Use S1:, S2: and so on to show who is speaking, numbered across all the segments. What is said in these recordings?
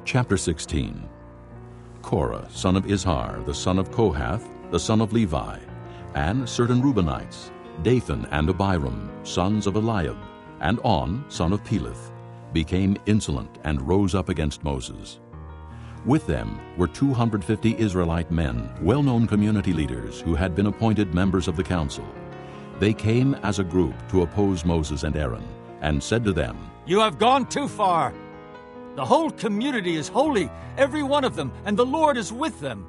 S1: Chapter 16. Korah, son of Izhar, the son of Kohath, the son of Levi, and certain Reubenites, Dathan and Abiram, sons of Eliab, and On, son of Peleth, became insolent and rose up against Moses. With them were 250 Israelite men, well-known community leaders who had been appointed members of the council. They came as a group to oppose Moses and Aaron, and said to them,
S2: "You have gone too far. The whole community is holy, every one of them, and the Lord is with them.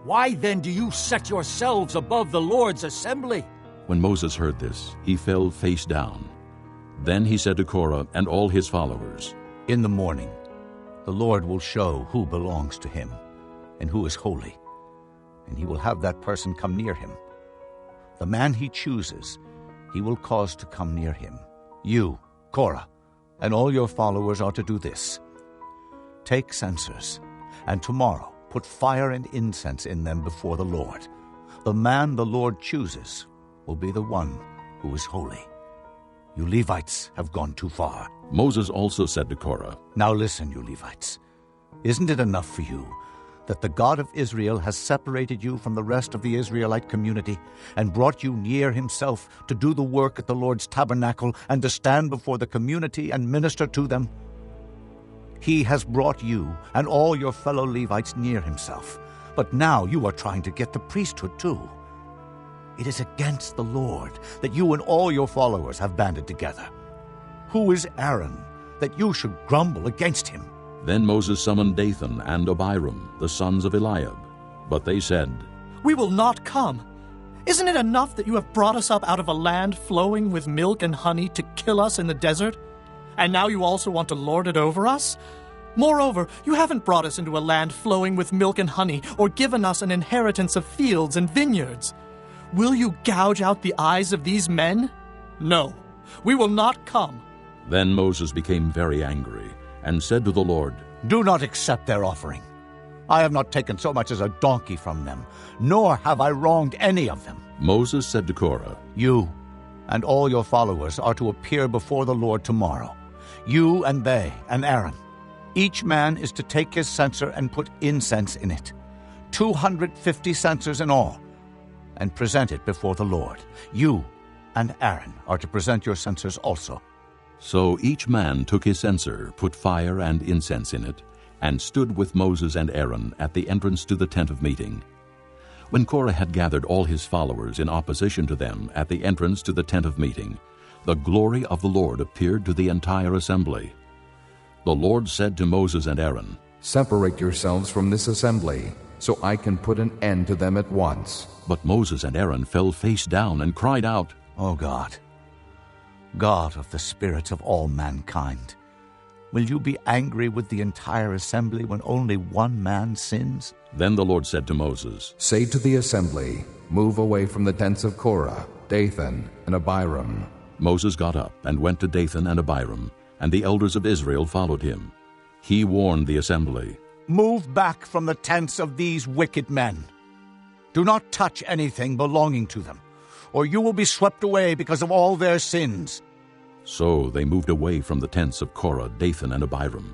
S2: Why then do you set yourselves above the Lord's assembly?"
S1: When Moses heard this, he fell face down. Then he said to Korah and all his followers,
S3: "In the morning, the Lord will show who belongs to him and who is holy, and he will have that person come near him. The man he chooses, he will cause to come near him. You, Korah, and all your followers are to do this. Take censers, and tomorrow put fire and incense in them before the Lord. The man the Lord chooses will be the one who is holy. You Levites have gone too far."
S1: Moses also said to Korah,
S3: "Now listen, you Levites. Isn't it enough for you that the God of Israel has separated you from the rest of the Israelite community and brought you near himself to do the work at the Lord's tabernacle and to stand before the community and minister to them? He has brought you and all your fellow Levites near himself, but now you are trying to get the priesthood too. It is against the Lord that you and all your followers have banded together. Who is Aaron that you should grumble against him?"
S1: Then Moses summoned Dathan and Abiram, the sons of Eliab. But they said,
S4: "We will not come. Isn't it enough that you have brought us up out of a land flowing with milk and honey to kill us in the desert? And now you also want to lord it over us? Moreover, you haven't brought us into a land flowing with milk and honey or given us an inheritance of fields and vineyards. Will you gouge out the eyes of these men? No, we will not come."
S1: Then Moses became very angry and said to the Lord,
S3: "Do not accept their offering. I have not taken so much as a donkey from them, nor have I wronged any of them."
S1: Moses said to Korah,
S3: "You and all your followers are to appear before the Lord tomorrow, you and they and Aaron. Each man is to take his censer and put incense in it, 250 censers in all, and present it before the Lord. You and Aaron are to present your censers also."
S1: So each man took his censer, put fire and incense in it, and stood with Moses and Aaron at the entrance to the tent of meeting. When Korah had gathered all his followers in opposition to them at the entrance to the tent of meeting, the glory of the Lord appeared to the entire assembly. The Lord said to Moses and Aaron,
S5: "Separate yourselves from this assembly, so I can put an end to them at once."
S1: But Moses and Aaron fell face down and cried out,
S3: "O God, God of the spirits of all mankind, will you be angry with the entire assembly when only one man sins?"
S1: Then the Lord said to Moses,
S5: "Say to the assembly, move away from the tents of Korah, Dathan, and Abiram."
S1: Moses got up and went to Dathan and Abiram, and the elders of Israel followed him. He warned the assembly,
S3: "Move back from the tents of these wicked men. Do not touch anything belonging to them, or you will be swept away because of all their sins."
S1: So they moved away from the tents of Korah, Dathan, and Abiram.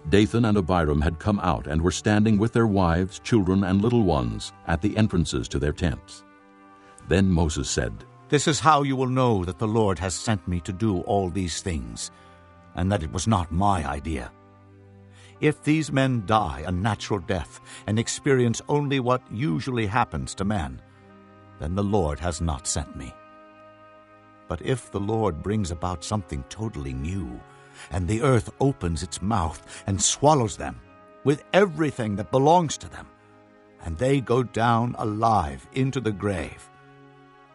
S1: Dathan and Abiram had come out and were standing with their wives, children, and little ones at the entrances to their tents. Then Moses said,
S3: "This is how you will know that the Lord has sent me to do all these things, and that it was not my idea. If these men die a natural death and experience only what usually happens to man, then the Lord has not sent me. But if the Lord brings about something totally new, and the earth opens its mouth and swallows them with everything that belongs to them, and they go down alive into the grave,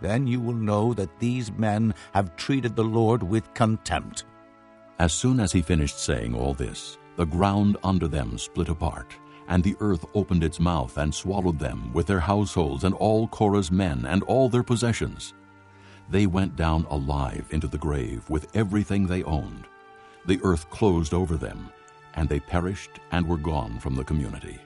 S3: then you will know that these men have treated the Lord with contempt."
S1: As soon as he finished saying all this, the ground under them split apart, and the earth opened its mouth and swallowed them with their households and all Korah's men and all their possessions. They went down alive into the grave with everything they owned. The earth closed over them, and they perished and were gone from the community.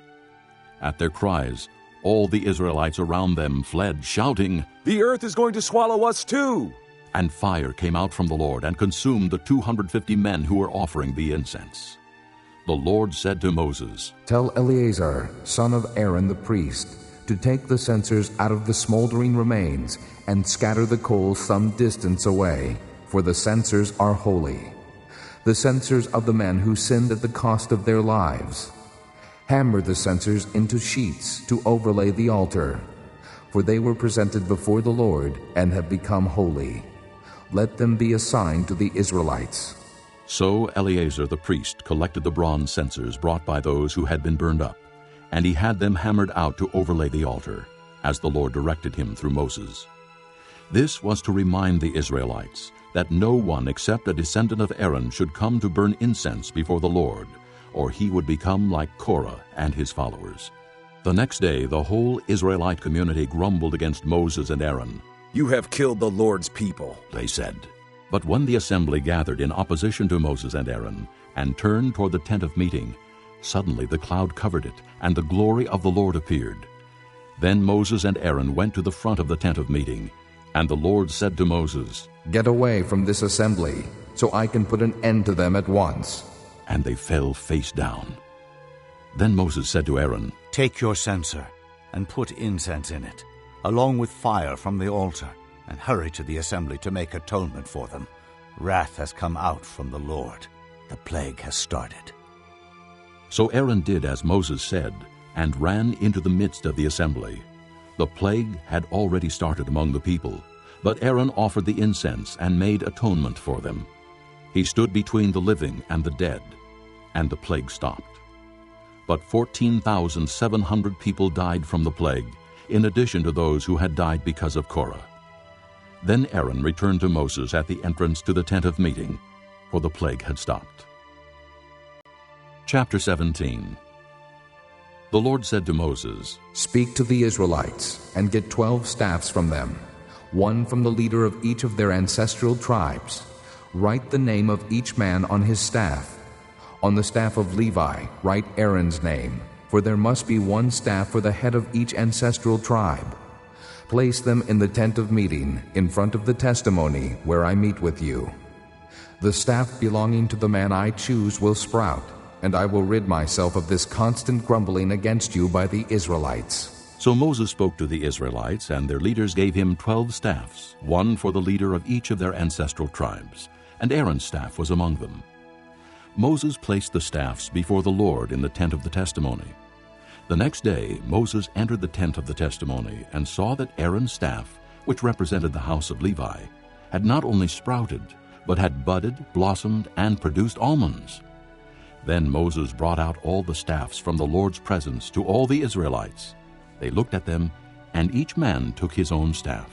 S1: At their cries, all the Israelites around them fled, shouting,
S6: "The earth is going to swallow us too!"
S1: And fire came out from the Lord and consumed the 250 men who were offering the incense. the Lord said to Moses,
S5: Tell Eleazar, son of Aaron the priest, to take the censers out of the smoldering remains and scatter the coals some distance away, for the censers are holy, the censers of the men who sinned at the cost of their lives. Hammer the censers into sheets to overlay the altar, for they were presented before the Lord and have become holy. Let them be a sign to the Israelites.
S1: So Eleazar the priest collected the bronze censers brought by those who had been burned up, and he had them hammered out to overlay the altar, as the Lord directed him through Moses. This was to remind the Israelites that no one except a descendant of Aaron should come to burn incense before the Lord, or he would become like Korah and his followers. The next day the whole Israelite community grumbled against Moses and Aaron.
S6: You have killed the Lord's people,
S1: they said. But when the assembly gathered in opposition to Moses and Aaron and turned toward the tent of meeting, suddenly the cloud covered it, and the glory of the Lord appeared. Then Moses and Aaron went to the front of the tent of meeting, and the Lord said to Moses,
S5: Get away from this assembly, so I can put an end to them at once.
S1: And they fell face down. Then Moses said to Aaron,
S3: Take your censer and put incense in it, along with fire from the altar, and hurry to the assembly to make atonement for them. Wrath has come out from the Lord. The plague has started.
S1: So Aaron did as Moses said, and ran into the midst of the assembly. The plague had already started among the people, but Aaron offered the incense and made atonement for them. He stood between the living and the dead, and the plague stopped. But 14,700 people died from the plague, in addition to those who had died because of Korah. Then Aaron returned to Moses at the entrance to the tent of meeting, for the plague had stopped. Chapter 17. The Lord said to Moses,
S5: Speak to the Israelites, and get 12 staffs from them, one from the leader of each of their ancestral tribes. Write the name of each man on his staff. On the staff of Levi, write Aaron's name, for there must be one staff for the head of each ancestral tribe. Place them in the tent of meeting, in front of the testimony, where I meet with you. The staff belonging to the man I choose will sprout, and I will rid myself of this constant grumbling against you by the Israelites.
S1: So Moses spoke to the Israelites, and their leaders gave him 12 staffs, one for the leader of each of their ancestral tribes, and Aaron's staff was among them. Moses placed the staffs before the Lord in the tent of the testimony. The next day Moses entered the tent of the testimony and saw that Aaron's staff, which represented the house of Levi, had not only sprouted, but had budded, blossomed, and produced almonds. Then Moses brought out all the staffs from the Lord's presence to all the Israelites. They looked at them, and each man took his own staff.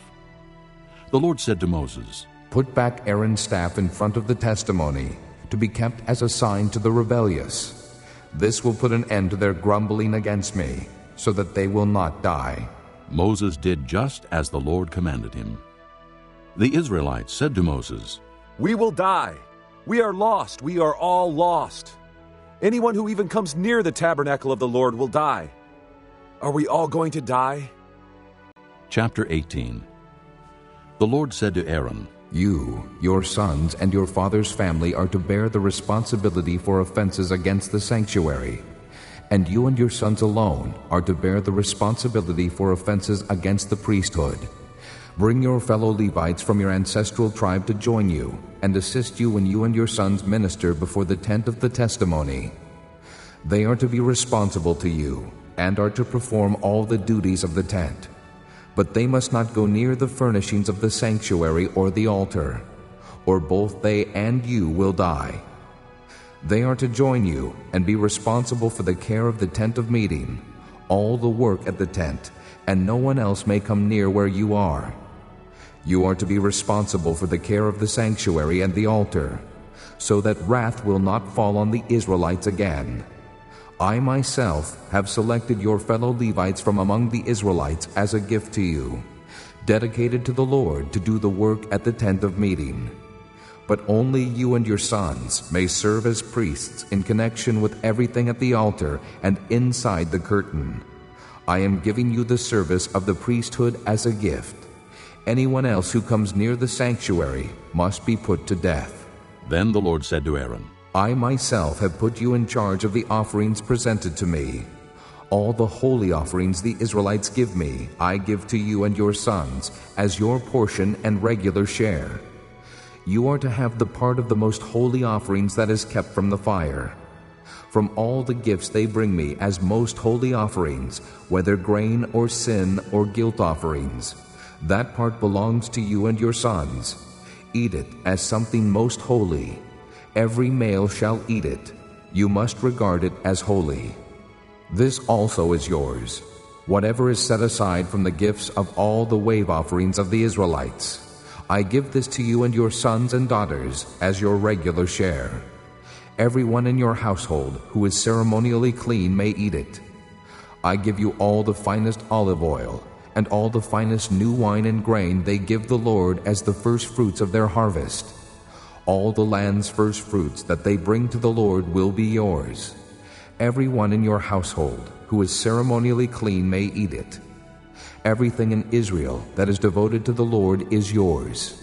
S1: The Lord said to Moses,
S5: Put back Aaron's staff in front of the testimony, to be kept as a sign to the rebellious. This will put an end to their grumbling against me, so that they will not die.
S1: Moses did just as the Lord commanded him. The Israelites said to Moses,
S6: We will die. We are lost. We are all lost. Anyone who even comes near the tabernacle of the Lord will die. Are we all going to die?
S1: Chapter 18. The Lord said to Aaron,
S5: You, your sons, and your father's family are to bear the responsibility for offenses against the sanctuary, and you and your sons alone are to bear the responsibility for offenses against the priesthood. Bring your fellow Levites from your ancestral tribe to join you, and assist you when you and your sons minister before the tent of the testimony. They are to be responsible to you, and are to perform all the duties of the tent. But they must not go near the furnishings of the sanctuary or the altar, or both they and you will die. They are to join you and be responsible for the care of the tent of meeting, all the work at the tent, and no one else may come near where you are. You are to be responsible for the care of the sanctuary and the altar, so that wrath will not fall on the Israelites again. I myself have selected your fellow Levites from among the Israelites as a gift to you, dedicated to the Lord to do the work at the tent of meeting. But only you and your sons may serve as priests in connection with everything at the altar and inside the curtain. I am giving you the service of the priesthood as a gift. Anyone else who comes near the sanctuary must be put to death.
S1: Then the Lord said to Aaron,
S5: I myself have put you in charge of the offerings presented to me. All the holy offerings the Israelites give me, I give to you and your sons, as your portion and regular share. You are to have the part of the most holy offerings that is kept from the fire. From all the gifts they bring me as most holy offerings, whether grain or sin or guilt offerings, that part belongs to you and your sons. Eat it as something most holy. Every male shall eat it. You must regard it as holy. This also is yours, whatever is set aside from the gifts of all the wave offerings of the Israelites. I give this to you and your sons and daughters as your regular share. Everyone in your household who is ceremonially clean may eat it. I give you all the finest olive oil, and all the finest new wine and grain they give the Lord as the first fruits of their harvest. All the land's first fruits that they bring to the Lord will be yours. Everyone in your household who is ceremonially clean may eat it. Everything in Israel that is devoted to the Lord is yours.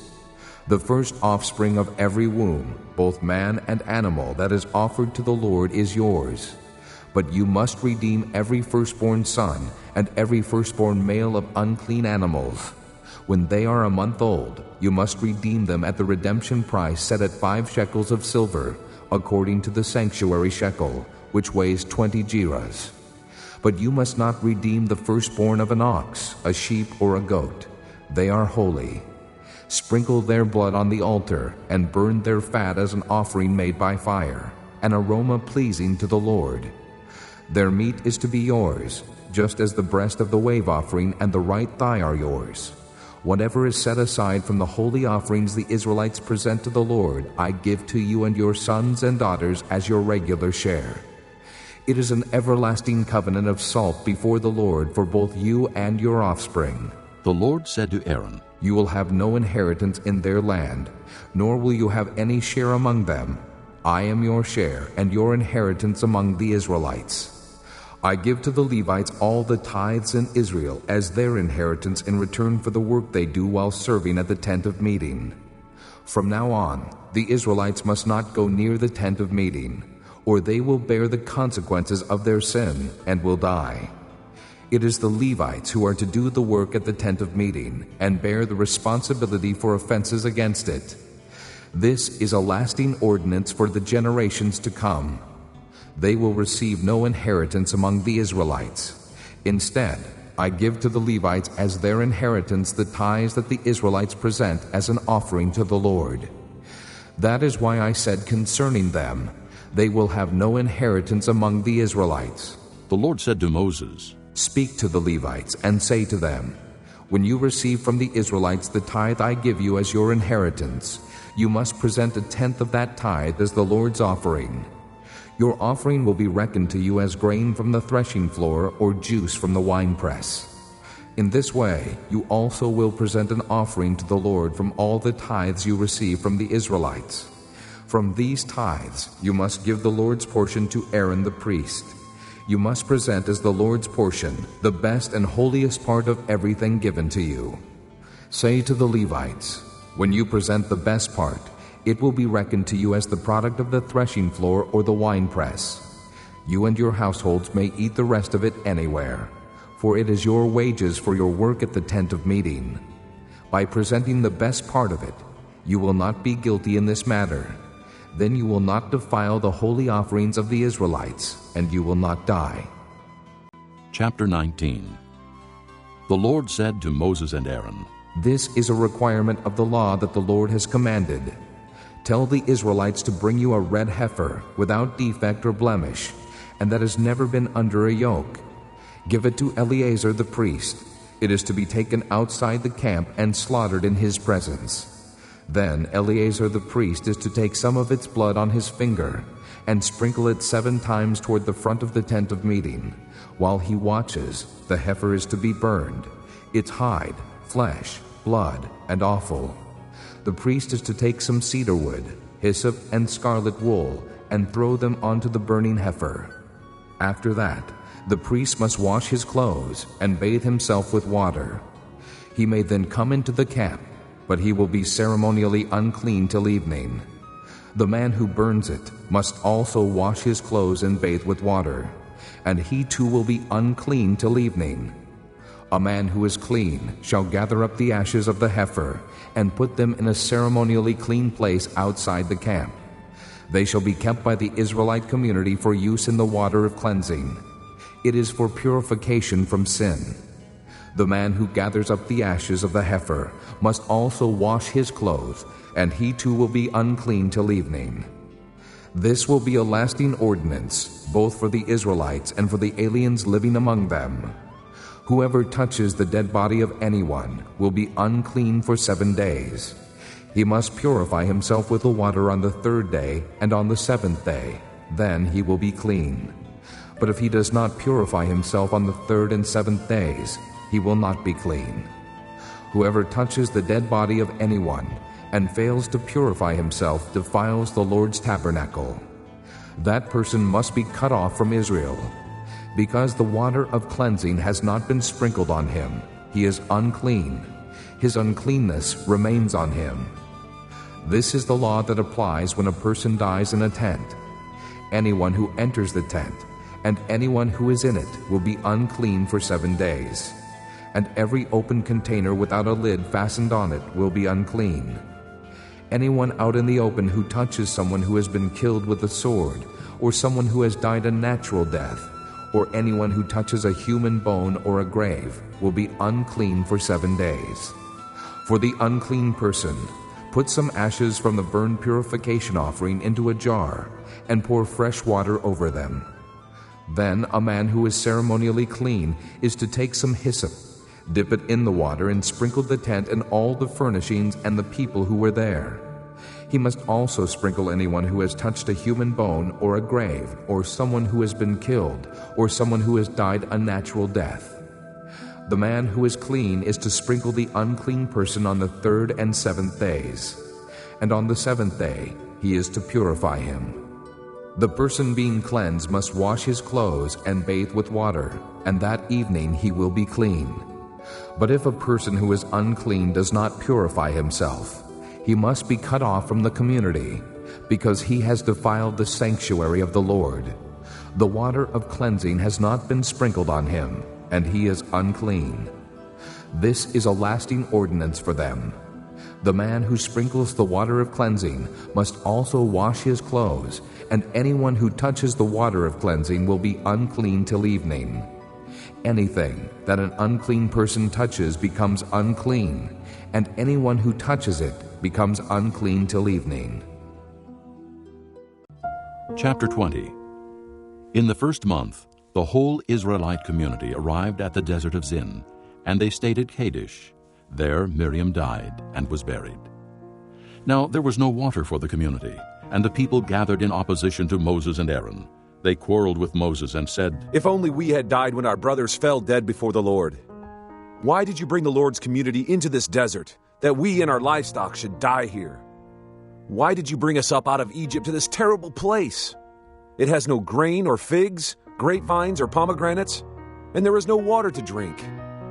S5: The first offspring of every womb, both man and animal, that is offered to the Lord is yours. But you must redeem every firstborn son and every firstborn male of unclean animals. When they are a month old, you must redeem them at the redemption price set at 5 shekels of silver, according to the sanctuary shekel, which weighs 20 gerahs. But you must not redeem the firstborn of an ox, a sheep, or a goat. They are holy. Sprinkle their blood on the altar, and burn their fat as an offering made by fire, an aroma pleasing to the Lord. Their meat is to be yours, just as the breast of the wave offering and the right thigh are yours. Whatever is set aside from the holy offerings the Israelites present to the Lord, I give to you and your sons and daughters as your regular share. It is an everlasting covenant of salt before the Lord for both you and your offspring.
S1: The Lord said to Aaron,
S5: You will have no inheritance in their land, nor will you have any share among them. I am your share and your inheritance among the Israelites. I give to the Levites all the tithes in Israel as their inheritance in return for the work they do while serving at the tent of meeting. From now on, the Israelites must not go near the tent of meeting, or they will bear the consequences of their sin and will die. It is the Levites who are to do the work at the tent of meeting and bear the responsibility for offenses against it. This is a lasting ordinance for the generations to come. They will receive no inheritance among the Israelites. Instead, I give to the Levites as their inheritance the tithes that the Israelites present as an offering to the Lord. That is why I said concerning them, they will have no inheritance among the Israelites.
S1: The Lord said to Moses,
S5: Speak to the Levites and say to them, When you receive from the Israelites the tithe I give you as your inheritance, you must present 1/10 of that tithe as the Lord's offering. Your offering will be reckoned to you as grain from the threshing floor or juice from the winepress. In this way, you also will present an offering to the Lord from all the tithes you receive from the Israelites. From these tithes, you must give the Lord's portion to Aaron the priest. You must present as the Lord's portion the best and holiest part of everything given to you. Say to the Levites, When you present the best part, it will be reckoned to you as the product of the threshing floor or the winepress. You and your households may eat the rest of it anywhere, for it is your wages for your work at the tent of meeting. By presenting the best part of it, you will not be guilty in this matter. Then you will not defile the holy offerings of the Israelites, and you will not die.
S1: Chapter 19. The Lord said to Moses and Aaron,
S5: This is a requirement of the law that the Lord has commanded. Tell the Israelites to bring you a red heifer, without defect or blemish, and that has never been under a yoke. Give it to Eleazar the priest. It is to be taken outside the camp and slaughtered in his presence. Then Eleazar the priest is to take some of its blood on his finger and sprinkle it 7 times toward the front of the tent of meeting. While he watches, the heifer is to be burned, its hide, flesh, blood, and offal. The priest is to take some cedar wood, hyssop, and scarlet wool and throw them onto the burning heifer. After that, the priest must wash his clothes and bathe himself with water. He may then come into the camp, but he will be ceremonially unclean till evening. The man who burns it must also wash his clothes and bathe with water, and he too will be unclean till evening. A man who is clean shall gather up the ashes of the heifer and put them in a ceremonially clean place outside the camp. They shall be kept by the Israelite community for use in the water of cleansing. It is for purification from sin. The man who gathers up the ashes of the heifer must also wash his clothes, and he too will be unclean till evening. This will be a lasting ordinance, both for the Israelites and for the aliens living among them. Whoever touches the dead body of anyone will be unclean for 7 days. He must purify himself with the water on the 3rd day and on the 7th day. Then he will be clean. But if he does not purify himself on the 3rd and 7th days, he will not be clean. Whoever touches the dead body of anyone and fails to purify himself defiles the Lord's tabernacle. That person must be cut off from Israel. Because the water of cleansing has not been sprinkled on him, he is unclean. His uncleanness remains on him. This is the law that applies when a person dies in a tent. Anyone who enters the tent and anyone who is in it will be unclean for 7 days. And every open container without a lid fastened on it will be unclean. Anyone out in the open who touches someone who has been killed with a sword, or someone who has died a natural death, or anyone who touches a human bone or a grave, will be unclean for 7 days. For the unclean person, put some ashes from the burnt purification offering into a jar, and pour fresh water over them. Then a man who is ceremonially clean is to take some hyssop, dip it in the water, and sprinkle the tent and all the furnishings and the people who were there. He must also sprinkle anyone who has touched a human bone or a grave, or someone who has been killed, or someone who has died a natural death. The man who is clean is to sprinkle the unclean person on the 3rd and 7th days, and on the 7th day he is to purify him. The person being cleansed must wash his clothes and bathe with water, and that evening he will be clean. But if a person who is unclean does not purify himself, he must be cut off from the community, because he has defiled the sanctuary of the Lord. The water of cleansing has not been sprinkled on him, and he is unclean. This is a lasting ordinance for them. The man who sprinkles the water of cleansing must also wash his clothes, and anyone who touches the water of cleansing will be unclean till evening. Anything that an unclean person touches becomes unclean, and anyone who touches it becomes unclean till evening.
S1: Chapter 20. In the 1st month, the whole Israelite community arrived at the desert of Zin, and they stayed at Kadesh. There Miriam died and was buried. Now there was no water for the community, and the people gathered in opposition to Moses and Aaron. They quarreled with Moses and said,
S6: If only we had died when our brothers fell dead before the Lord. Why did you bring the Lord's community into this desert, that we and our livestock should die here? Why did you bring us up out of Egypt to this terrible place? It has no grain or figs, grapevines or pomegranates, and there is no water to drink.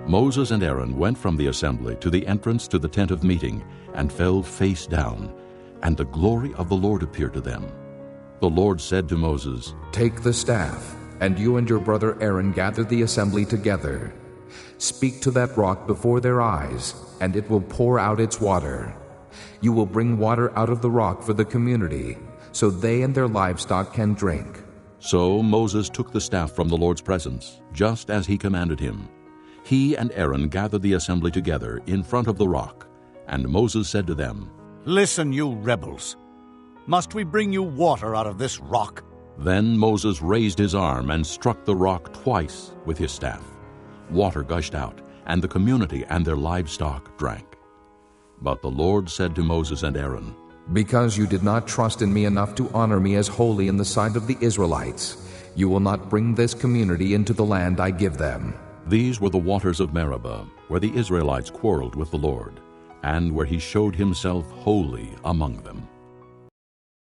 S1: Moses and Aaron went from the assembly to the entrance to the tent of meeting and fell face down, and the glory of the Lord appeared to them. The Lord said to Moses,
S5: Take the staff, and you and your brother Aaron gather the assembly together. Speak to that rock before their eyes, and it will pour out its water. You will bring water out of the rock for the community, so they and their livestock can drink.
S1: So Moses took the staff from the Lord's presence, just as he commanded him. He and Aaron gathered the assembly together in front of the rock, and Moses said to them,
S3: Listen, you rebels. Must we bring you water out of this rock?
S1: Then Moses raised his arm and struck the rock twice with his staff. Water gushed out, and the community and their livestock drank. But the Lord said to Moses and Aaron,
S5: Because you did not trust in me enough to honor me as holy in the sight of the Israelites, you will not bring this community into the land I give them.
S1: These were the waters of Meribah, where the Israelites quarreled with the Lord, and where he showed himself holy among them.